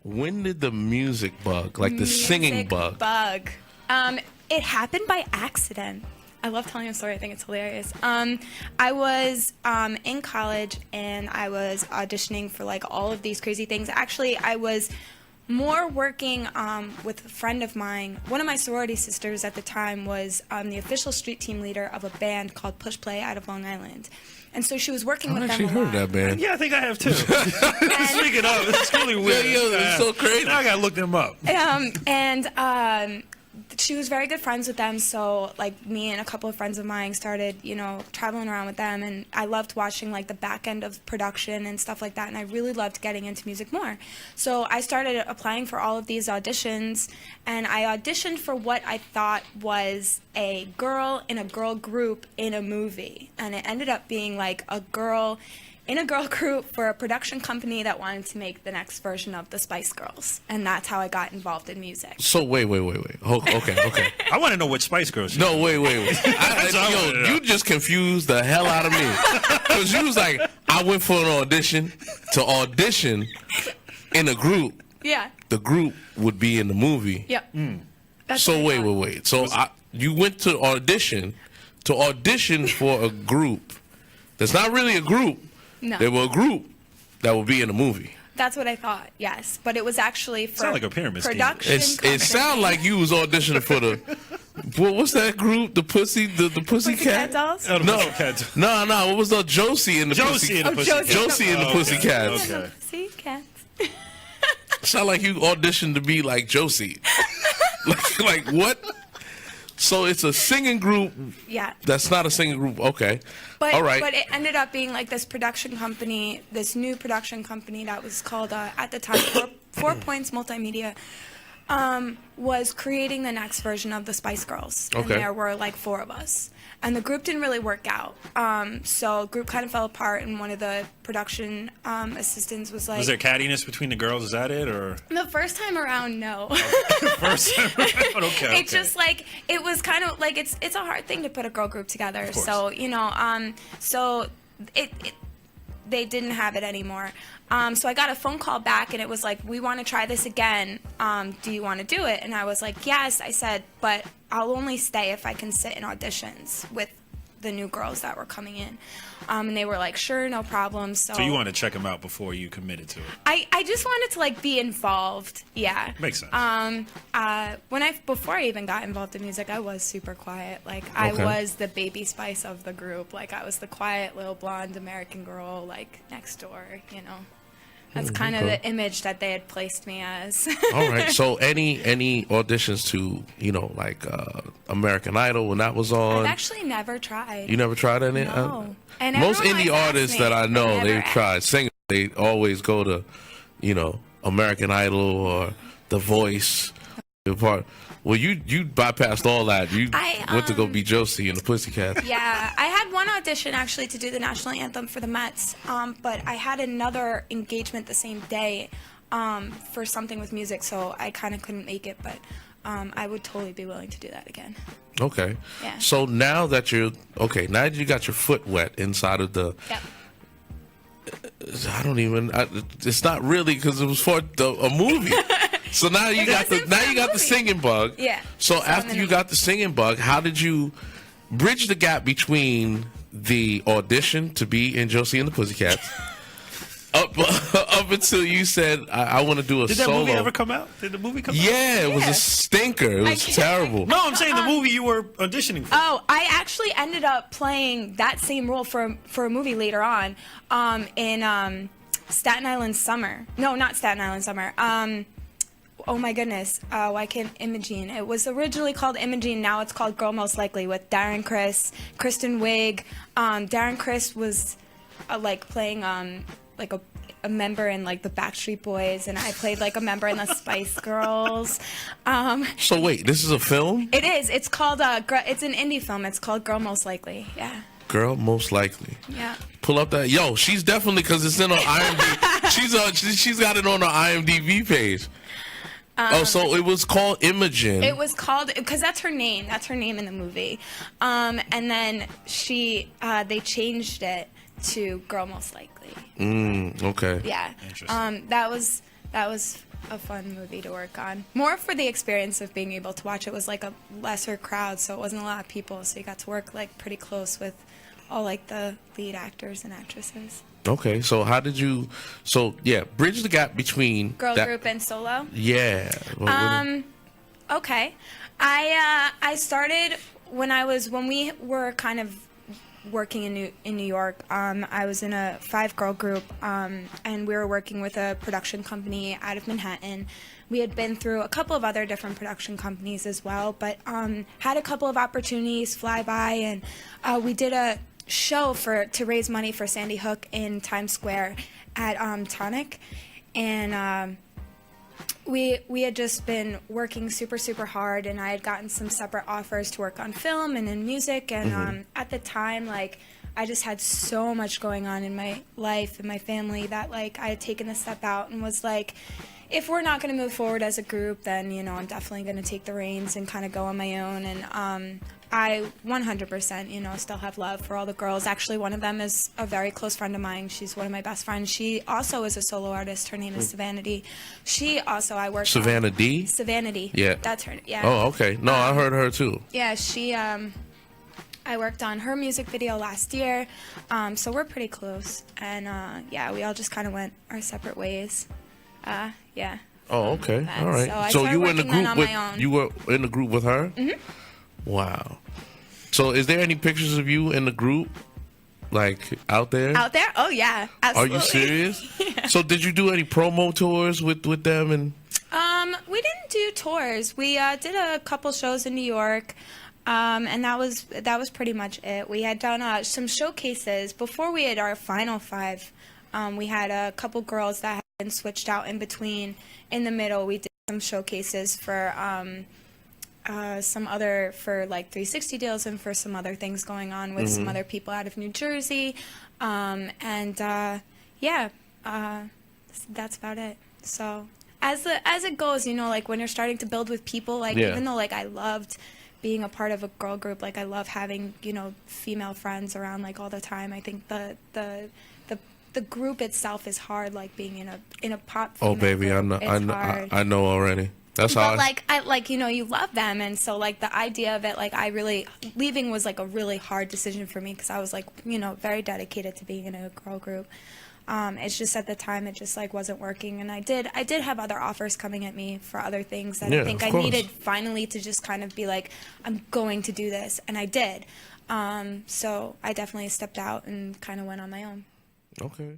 when did the music bug, like the singing bug? It happened by accident. I love telling a story. I think it's hilarious. I was in college and I was auditioning for like all of these crazy things. Actually, I was more working with a friend of mine. One of my sorority sisters at the time was the official street team leader of a band called Push Play out of Long Island. And so she was working with them a lot. I've actually heard that band. Yeah, I think I have too. Speaking of, it's really weird. It's so crazy. Now I gotta look them up. She was very good friends with them, so like me and a couple of friends of mine started, traveling around with them, and I loved watching like the back end of production and stuff like that, and I really loved getting into music more. So I started applying for all of these auditions, and I auditioned for what I thought was a girl in a girl group in a movie, and it ended up being like a girl in a girl group for a production company that wanted to make the next version of the Spice Girls. And that's how I got involved in music. So wait. Okay. I want to know which Spice Girls. No, wait. You just confused the hell out of me. Because you was like, I went for an audition to audition in a group. Yeah. The group would be in the movie. Yep. So wait. So you went to audition for a group that's not really a group. No. They were a group that would be in a movie. That's what I thought, yes. But it was actually for sound like a pyramid scheme. production. It sounded like you was auditioning for the what's that group? The Pussycat Dolls? Oh, the No. What was the Josie and the Josie and the Pussycat. Josie and the Pussycats. Okay. Pussycats. Sound like you auditioned to be like Josie. like what? So it's a singing group. Yeah. That's not a singing group. Okay. All right. But it ended up being like this production company, this new production company that was called, at the time, Four Points Multimedia, was creating the next version of the Spice Girls. Okay. And there were like 4 of us. And the group didn't really work out. So the group kind of fell apart, and one of the production assistants was like... Was there cattiness between the girls? Is that it? Or The first time around, no. First time around? Okay. It's just like, it was kind of like, it's a hard thing to put a girl group together. So, they didn't have it anymore. So I got a phone call back, and it was like, we want to try this again. Do you want to do it? And I was like, yes. I said, but I'll only stay if I can sit in auditions with the new girls that were coming in. And they were like, sure, no problem. So you wanted to check them out before you committed to it? I just wanted to like be involved. Yeah. Makes sense. Before I even got involved in music, I was super quiet. Like I was the baby Spice of the group. Like I was the quiet little blonde American girl, like next door, That's kind of the image that they had placed me as. All right. So any auditions to, American Idol when that was on? I've actually never tried. You never tried any? No. And most indie artists that I know, they've tried singing. They always go to, American Idol or The Voice. Well, you bypassed all that. You went to go be Josie and the Pussycats. Yeah, I had one audition actually to do the national anthem for the Mets, but I had another engagement the same day for something with music, so I kind of couldn't make it. But I would totally be willing to do that again. Okay. Yeah. So now that you got your foot wet inside of the. Yep. It's not really because it was for a movie. So now you got the singing bug. Yeah. So after you got the singing bug, how did you bridge the gap between the audition to be in Josie and the Pussycats up until you said I want to do a solo? Did that movie ever come out? Did the movie come out? Yeah, it was a stinker. It was terrible. No, I'm saying the movie you were auditioning for. Oh, I actually ended up playing that same role for a movie later on in Staten Island Summer. No, not Staten Island Summer. Oh my goodness, why can't Imogene? It was originally called Imogene, now it's called Girl Most Likely with Darren Criss, Kristen Wiig. Darren Criss was playing like a member in like the Backstreet Boys, and I played like a member in the Spice Girls. So wait, this is a film? It is. It's called it's an indie film. It's called Girl Most Likely. Yeah. Girl Most Likely. Yeah. Pull up that. Yo, she's definitely, because it's in her IMDb. She's got it on her IMDb page. So it was called Imogen. It was called, because that's her name. That's her name in the movie. And then they changed it to Girl Most Likely. Okay. Yeah. Interesting. That was a fun movie to work on. More for the experience of being able to watch. It was like a lesser crowd, so it wasn't a lot of people, so you got to work like pretty close with all like the lead actors and actresses. Okay, so how did you? So yeah, bridge the gap between Girl group and solo. Yeah. Okay, I started when we were kind of working in New York. I was in a 5-girl group, and we were working with a production company out of Manhattan. We had been through a couple of other different production companies as well, but had a couple of opportunities fly by, and we did a show to raise money for Sandy Hook in Times Square at Tonic, and we had just been working super hard, and I had gotten some separate offers to work on film and in music, and at the time, like, I just had so much going on in my life and my family that, like, I had taken a step out and was like, if we're not going to move forward as a group, then, you know, I'm definitely going to take the reins and kind of go on my own. And I 100%, you know, still have love for all the girls. Actually, one of them is a very close friend of mine. She's one of my best friends. She also is a solo artist. Her name is Savannah D. She also, I work Savannah D? Savannah D. Yeah. That's her. Yeah. Oh, okay. No, I heard her too. Yeah, she, I worked on her music video last year. So we're pretty close. And, yeah, we all just kind of went our separate ways. Yeah. Oh, okay. All right. So you were in the group with my own. You were in the group with her? Mm-hmm. Wow. So is there any pictures of you in the group, like out there? Out there? Oh yeah, absolutely. Are you serious? Yeah. So did you do any promo tours with them? And we didn't do tours. We did a couple shows in New York. And that was pretty much it. We had done some showcases before we had our final 5. We had a couple girls that had been switched out in between. In the middle, we did some showcases for for like 360 deals and for some other things going on with some other people out of New Jersey. Yeah, that's about it. So as it goes, you know, like when you're starting to build with people, like even though like I loved being a part of a girl group, like I love having, you know, female friends around like all the time. I think the group itself is hard, like being in a pop. Oh baby, I know already. That's how. But like I like, you know, you love them, and so like the idea of it, like leaving was like a really hard decision for me because I was like, you know, very dedicated to being in a girl group. It's just at the time it just like wasn't working, and I did have other offers coming at me for other things that I think I needed finally to just kind of be like, I'm going to do this, and I did. So I definitely stepped out and kind of went on my own. Okay.